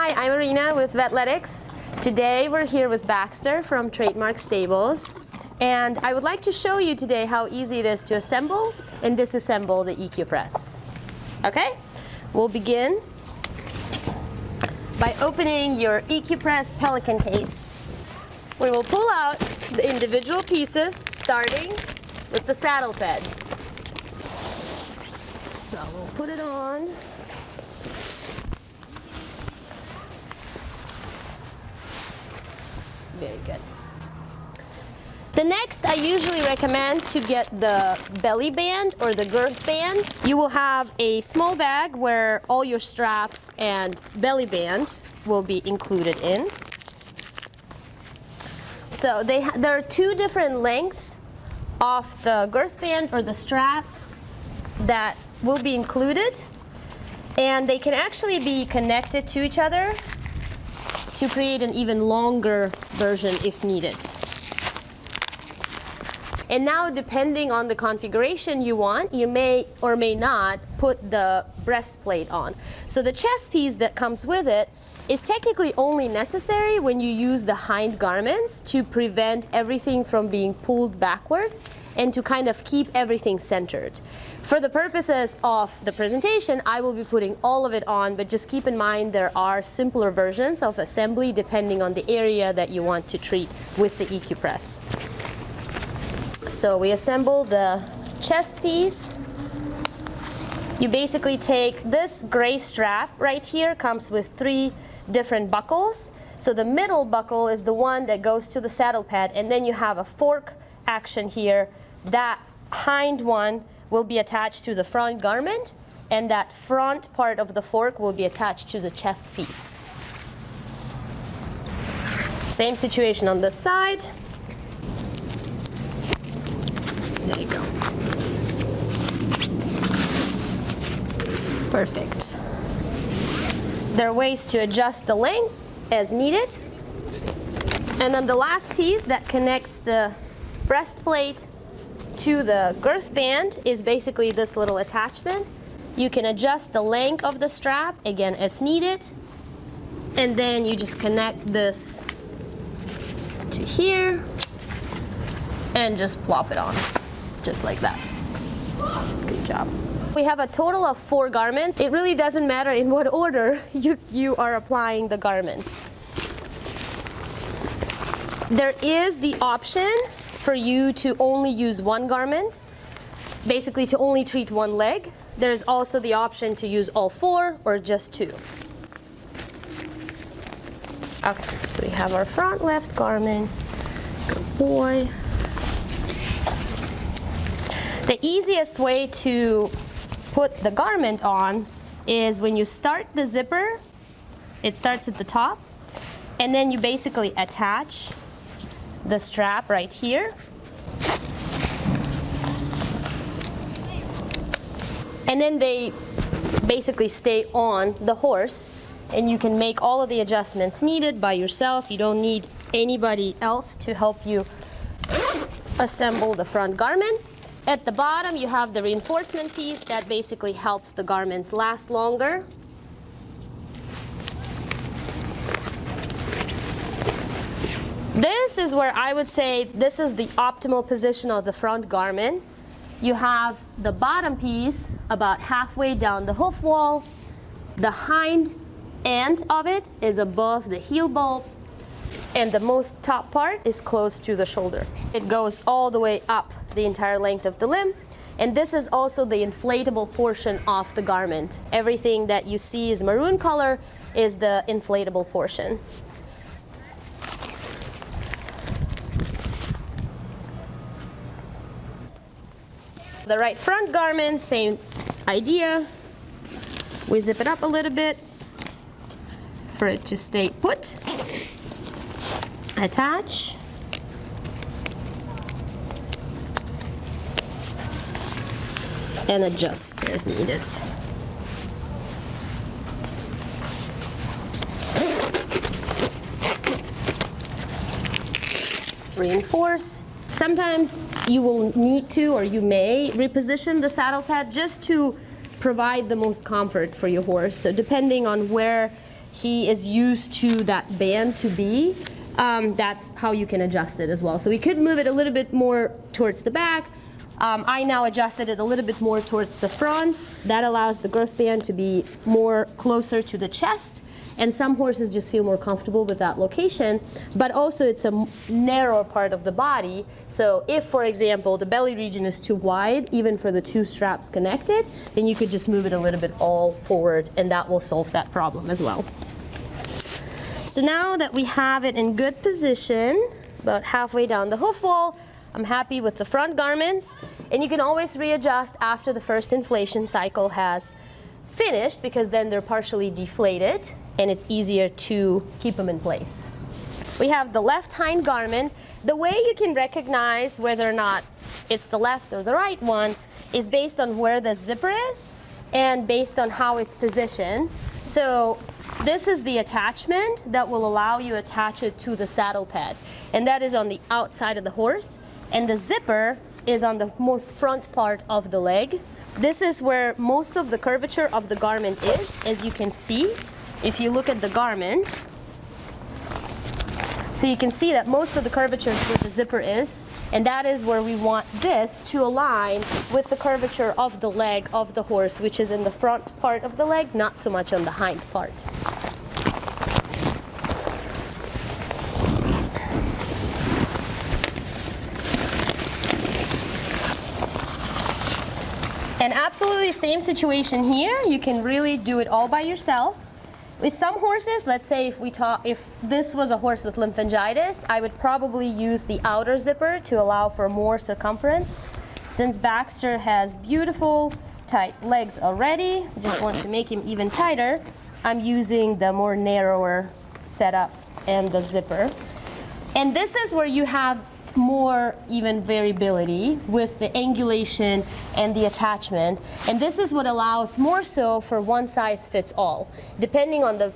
Hi, I'm Irina with Vetletics. Today we're here with Baxter from Trademark Stables, and I would like to show you today how easy it is to assemble and disassemble the EQ press. Okay, we'll begin by opening your EQ press Pelican case. We will pull out the individual pieces, starting with the saddle pad. So we'll put it on. Very good. The next, I usually recommend to get the belly band or the girth band. You will have a small bag where all your straps and belly band will be included in. So there are two different lengths of the girth band or the strap that will be included, and they can actually be connected to each other to create an even longer version if needed. And now, depending on the configuration you want, you may or may not put the breastplate on. So the chest piece that comes with it is technically only necessary when you use the hind garments to prevent everything from being pulled backwards and to kind of keep everything centered. For the purposes of the presentation, I will be putting all of it on, but just keep in mind there are simpler versions of assembly depending on the area that you want to treat with the EQ press. So we assemble the chest piece. You basically take this gray strap right here, comes with 3 different buckles. So the middle buckle is the one that goes to the saddle pad, and then you have a fork action here. That hind one will be attached to the front garment, and that front part of the fork will be attached to the chest piece. Same situation on this side. There you go. Perfect. There are ways to adjust the length as needed. And then the last piece that connects the breastplate to the girth band is basically this little attachment. You can adjust the length of the strap, again, as needed. And then you just connect this to here and just plop it on, just like that. Good job. We have a total of 4 garments. It really doesn't matter in what order you are applying the garments. There is the option for you to only use one garment, basically to only treat one leg. There's also the option to use all 4 or just 2. Okay, so we have our front left garment. Good boy. The easiest way to put the garment on is when you start the zipper, it starts at the top, and then you basically attach the strap right here. And then they basically stay on the horse, and you can make all of the adjustments needed by yourself. You don't need anybody else to help you assemble the front garment. At the bottom, you have the reinforcement piece that basically helps the garments last longer. This is where I would say this is the optimal position of the front garment. You have the bottom piece about halfway down the hoof wall. The hind end of it is above the heel bolt, and the most top part is close to the shoulder. It goes all the way up the entire length of the limb, and this is also the inflatable portion of the garment. Everything that you see is maroon color is the inflatable portion. The right front garment, same idea. We zip it up a little bit for it to stay put. Attach. And adjust as needed. Reinforce. Sometimes you will need to, or you may, reposition the saddle pad just to provide the most comfort for your horse. So depending on where he is used to that band to be, that's how you can adjust it as well. So we could move it a little bit more towards the back. I now adjusted it a little bit more towards the front. That allows the girth band to be more closer to the chest, and some horses just feel more comfortable with that location, but also it's a narrower part of the body. So if, for example, the belly region is too wide, even for the two straps connected, then you could just move it a little bit all forward, and that will solve that problem as well. So now that we have it in good position, about halfway down the hoof wall, I'm happy with the front garments, and you can always readjust after the first inflation cycle has finished, because then they're partially deflated and it's easier to keep them in place. We have the left hind garment. The way you can recognize whether or not it's the left or the right one is based on where the zipper is and based on how it's positioned. So this is the attachment that will allow you to attach it to the saddle pad, and that is on the outside of the horse, and the zipper is on the most front part of the leg. This is where most of the curvature of the garment is, as you can see. If you look at the garment, so you can see that most of the curvature is where the zipper is, and that is where we want this to align with the curvature of the leg of the horse, which is in the front part of the leg, not so much on the hind part. And absolutely same situation here. You can really do it all by yourself. With some horses, let's say if this was a horse with lymphangitis, I would probably use the outer zipper to allow for more circumference. Since Baxter has beautiful tight legs already, I just want to make him even tighter, I'm using the more narrower setup and the zipper. And this is where you have more even variability with the angulation and the attachment, and this is what allows more so for one size fits all, depending on the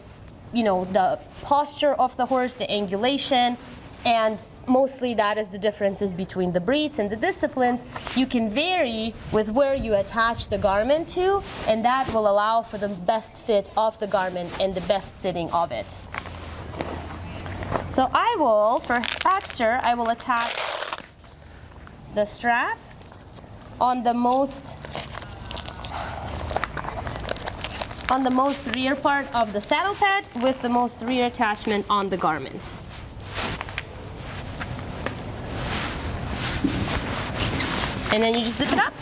the posture of the horse, the angulation, and mostly that is the differences between the breeds and the disciplines. You can vary with where you attach the garment to, and that will allow for the best fit of the garment and the best sitting of it. So I will, for Baxter, I will attach the strap on the most rear part of the saddle pad with the most rear attachment on the garment. And then you just zip it up.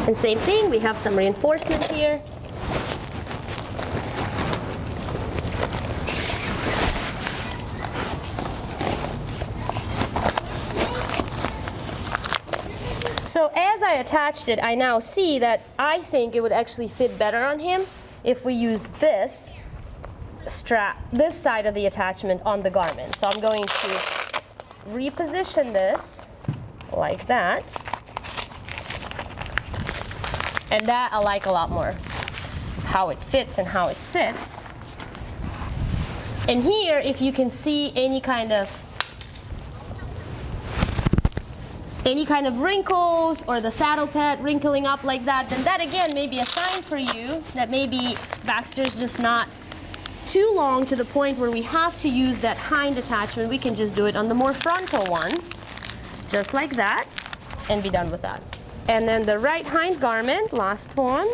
And same thing, we have some reinforcement here. So as I attached it, I now see that I think it would actually fit better on him if we use this strap, this side of the attachment on the garment. So I'm going to reposition this like that. And that I like a lot more, how it fits and how it sits. And here, if you can see any kind of wrinkles or the saddle pad wrinkling up like that, then that again may be a sign for you that maybe Baxter's just not too long to the point where we have to use that hind attachment. We can just do it on the more frontal one, just like that, and be done with that. And then the right hind garment, last one.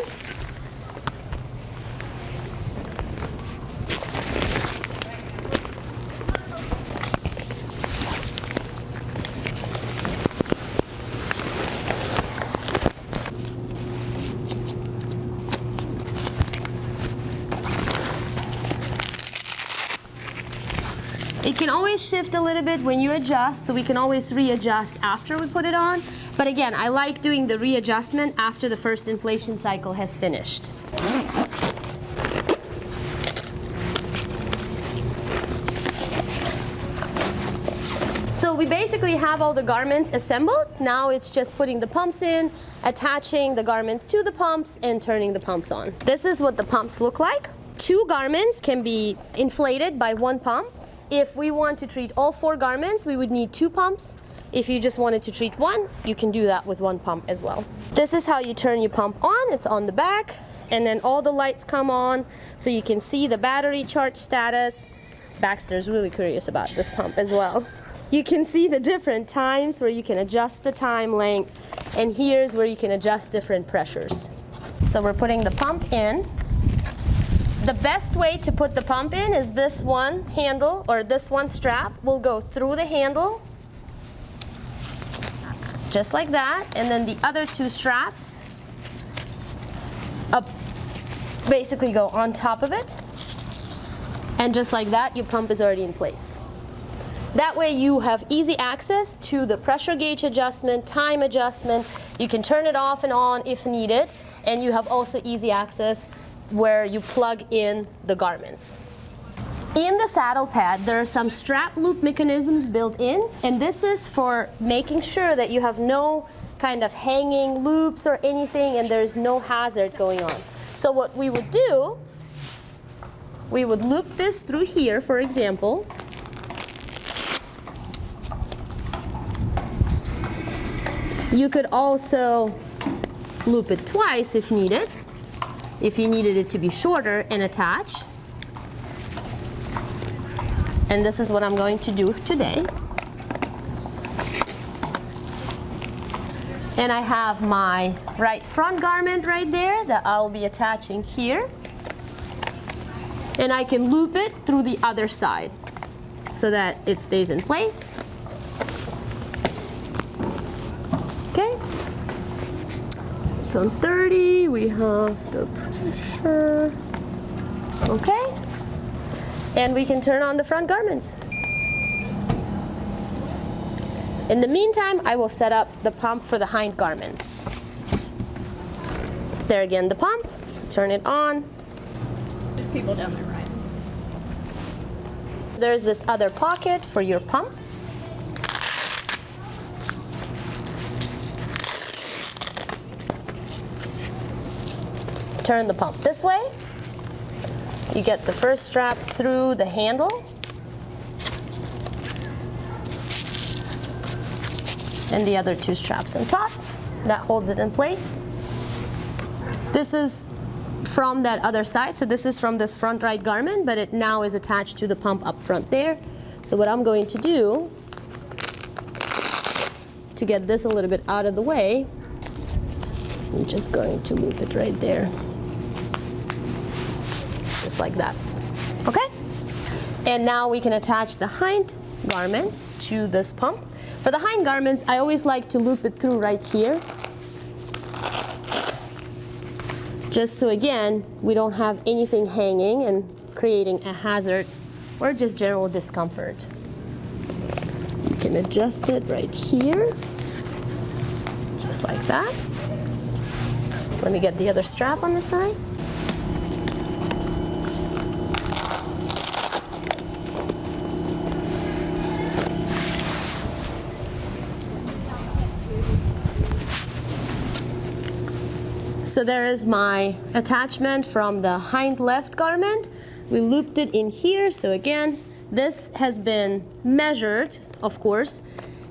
It can always shift a little bit when you adjust, so we can always readjust after we put it on. But again, I like doing the readjustment after the first inflation cycle has finished. So we basically have all the garments assembled. Now it's just putting the pumps in, attaching the garments to the pumps, and turning the pumps on. This is what the pumps look like. 2 garments can be inflated by 1 pump. If we want to treat all 4 garments, we would need 2 pumps. If you just wanted to treat 1, you can do that with 1 pump as well. This is how you turn your pump on. It's on the back, and then all the lights come on, so you can see the battery charge status. Baxter's really curious about this pump as well. You can see the different times where you can adjust the time length, and here's where you can adjust different pressures. So we're putting the pump in. The best way to put the pump in is this one handle, or this one strap will go through the handle, just like that, and then the other 2 straps basically go on top of it, and just like that, your pump is already in place. That way you have easy access to the pressure gauge adjustment, time adjustment. You can turn it off and on if needed, and you have also easy access where you plug in the garments. In the saddle pad, there are some strap loop mechanisms built in, and this is for making sure that you have no kind of hanging loops or anything, and there's no hazard going on. So what we would do, we would loop this through here, for example. You could also loop it twice if needed, if you needed it to be shorter and attach. And this is what I'm going to do today. And I have my right front garment right there that I'll be attaching here. And I can loop it through the other side so that it stays in place. Okay. It's on 30, we have the pressure. Okay. And we can turn on the front garments. In the meantime, I will set up the pump for the hind garments. There again, the pump, turn it on. There's people down there, right? There's this other pocket for your pump. Turn the pump this way. You get the first strap through the handle. And the other 2 straps on top. That holds it in place. This is from that other side, so this is from this front right garment, but it now is attached to the pump up front there. So what I'm going to do, to get this a little bit out of the way, I'm just going to loop it right there. Just like that. Okay? And now we can attach the hind garments to this pump. For the hind garments, I always like to loop it through right here. Just so again, we don't have anything hanging and creating a hazard or just general discomfort. You can adjust it right here, just like that. Let me get the other strap on the side. So there is my attachment from the hind left garment. We looped it in here, so again, this has been measured, of course,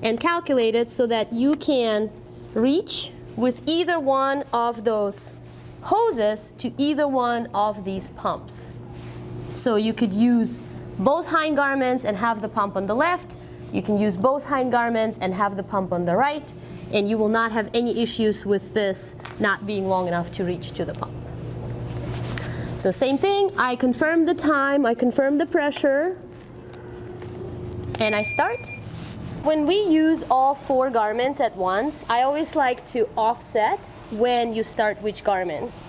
and calculated so that you can reach with either one of those hoses to either one of these pumps. So you could use both hind garments and have the pump on the left. You can use both hind garments and have the pump on the right, and you will not have any issues with this not being long enough to reach to the pump. So same thing, I confirm the time, I confirm the pressure, and I start. When we use all 4 garments at once, I always like to offset when you start which garments.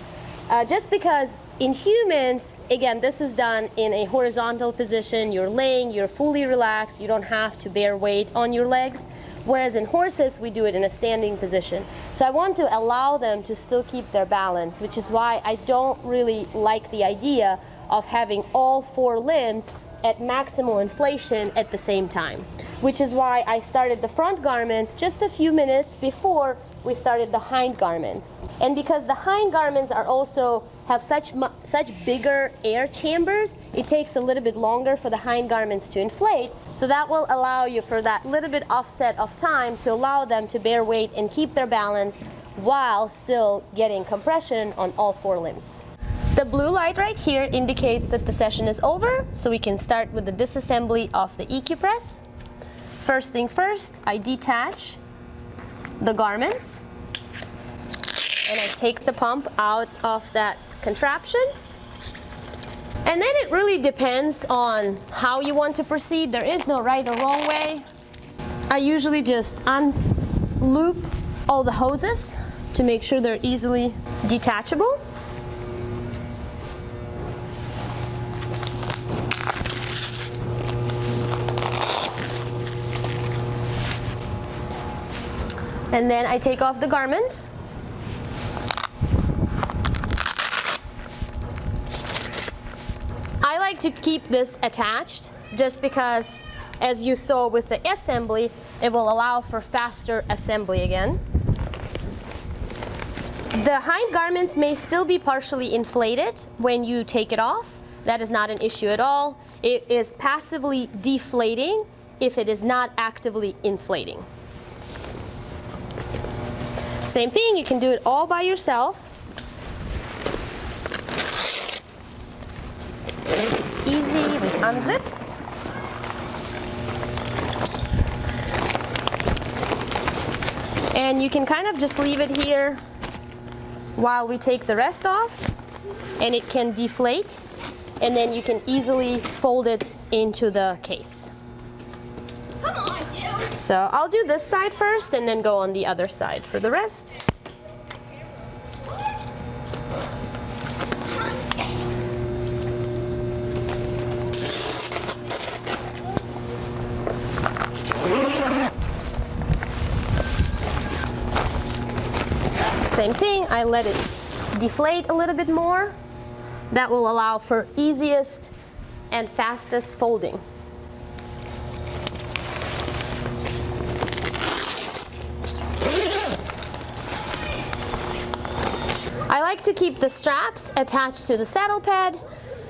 Just because in humans, again, this is done in a horizontal position, you're laying, you're fully relaxed, you don't have to bear weight on your legs. Whereas in horses, we do it in a standing position. So I want to allow them to still keep their balance, which is why I don't really like the idea of having all 4 limbs at maximal inflation at the same time. Which is why I started the front garments just a few minutes before we started the hind garments. And because the hind garments are also have such bigger air chambers, it takes a little bit longer for the hind garments to inflate. So that will allow you for that little bit offset of time to allow them to bear weight and keep their balance while still getting compression on all four limbs. The blue light right here indicates that the session is over, so we can start with the disassembly of the EQ press. First thing first, I detach the garments and I take the pump out of that contraption. And then it really depends on how you want to proceed. There is no right or wrong way. I usually just unloop all the hoses to make sure they're easily detachable. And then I take off the garments. I like to keep this attached just because, as you saw with the assembly, it will allow for faster assembly again. The hind garments may still be partially inflated when you take it off. That is not an issue at all. It is passively deflating if it is not actively inflating. Same thing, you can do it all by yourself. Easy, we unzip. And you can kind of just leave it here while we take the rest off, and it can deflate, and then you can easily fold it into the case. Come on, dude. So I'll do this side first and then go on the other side for the rest. Same thing, I let it deflate a little bit more. That will allow for easiest and fastest folding. I like to keep the straps attached to the saddle pad.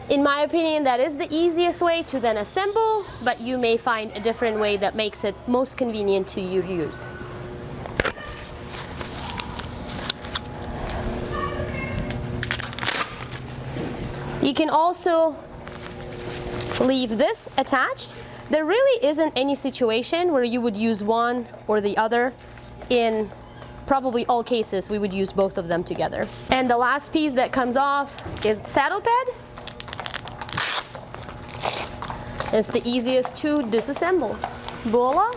In my opinion, that is the easiest way to then assemble, but you may find a different way that makes it most convenient to you to use. You can also leave this attached. There really isn't any situation where you would use one or the other. In probably all cases, we would use both of them together. And the last piece that comes off is the saddle pad. It's the easiest to disassemble. Voila!